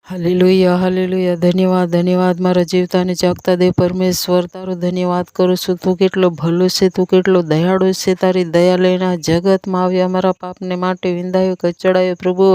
Hallelujah, hallelujah. ધન્યવાદ, ધન્યવાદ મારા જીવતા અને જાગતા દેવ પરમેશ્વર, તારો ધન્યવાદ કરું છું. તું કેટલો ભલો છે, તું કેટલો દયાળુ છે. તારી દયા લઈને આ જગતમાં આવ્યા, અમારા પાપને માટે વિંધાયો કચડાયો. પ્રભુ,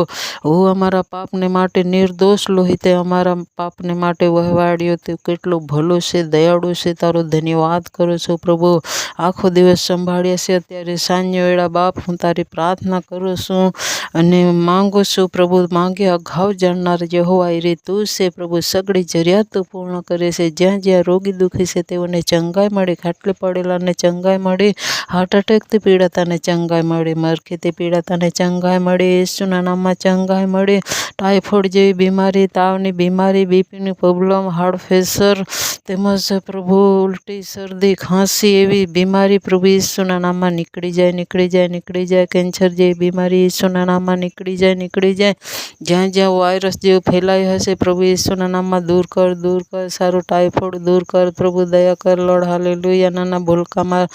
હું અમારા પાપને માટે નિર્દોષ લોહીતે અમારા પાપને માટે વહેવાડ્યો. તું કેટલો ભલો છે, દયાળુ છે. તારો ધન્યવાદ કરું છું. પ્રભુ, આખો દિવસ સંભાળ્યા છે. અત્યારે સાંજે વેળા બાપ, હું તારી પ્રાર્થના કરું છું અને માંગુ છું. પ્રભુ, માંગે અગાઉ જાણનાર યહોવા રે તું છે. પ્રભુ, સગળી જરૂરિયાત તું પૂર્ણ કરે છે. જ્યાં જ્યાં રોગી દુઃખી છે તેઓને ચંગાઈ મળે, ખાટલે પડેલાને ચંગાઈ મળે, હાર્ટ એટેકથી પીડાતાને ચંગાઈ મળે, મરખીથી પીડાતાને ચંગાઈ મળે, યેસુના નામમાં ચંગાઈ મળે. ટાઇફોઇડ જેવી બીમારી, તાવની બીમારી, બીપીની પ્રોબ્લેમ, હાર્ટ પ્રેશર તેમજ પ્રભુ ઉલટી, શરદી, ખાંસી એવી બીમારી પ્રભુ યેસુના નામમાં નીકળી જાય, નીકળી જાય, નીકળી જાય. કેન્સર જેવી બીમારી યેસુના નામમાં નીકળી જાય, નીકળી જાય. જ્યાં જ્યાં વાયરસ જેવું ફેલાયું હશે પ્રભુ યેસુના નામમાં દૂર કર, દૂર કર. સારું ટાઇફોઇડ દૂર કર. પ્રભુ દયા કર લોર્ડ. હાલેલુયા. નાના ભૂલકામાં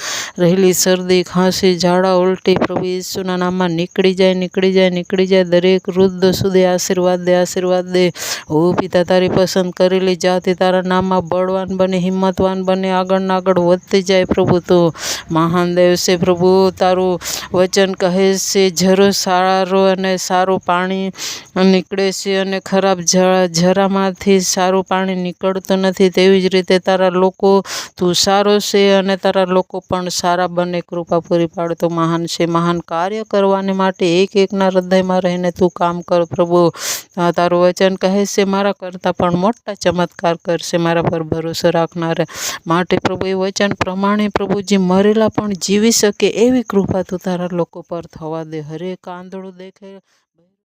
રહેલી શરદી, ખાંસી, ઝાડા, ઉલટી પ્રભુ યેસુના નામમાં નીકળી જાય, નીકળી જાય, નીકળી જાય. દરેક વૃદ્ધ સુધી આશીર્વાદ દે, આશીર્વાદ દે. ઓ પિતા, તારી પસંદ કરેલી જાતિ તારા નામમાં બળવાન બને, હિંમતવાન બને, આગળ આગળ વધતી જાય. પ્રભુ, તું મહાન દેવ છે. પ્રભુ, તારું વચન કહે છે ઝરો સારો અને સારું પાણી નીકળે છે અને ખરાબ ઝરામાંથી સારું પાણી નીકળતું નથી. તેવી જ રીતે તારા લોકો, તું સારો છે અને તારા લોકો પણ સારા બને. કૃપા પૂરી પાડતો મહાન છે. મહાન કાર્ય કરવાને માટે એક એકના હૃદયમાં રહીને તું કામ કર. પ્રભુ, તારું વચન કહે છે મારા કરતાં પણ મોટા ચમત્કાર કરશે મારા પર ભરોસો રાખનાર માટે. પ્રભુ, એ વચન પ્રમાણે પ્રભુજી મરેલા પણ જીવી શકે એવી કૃપા તું તારા લોકો પર થવા દે. હરેક આંધળું દેખે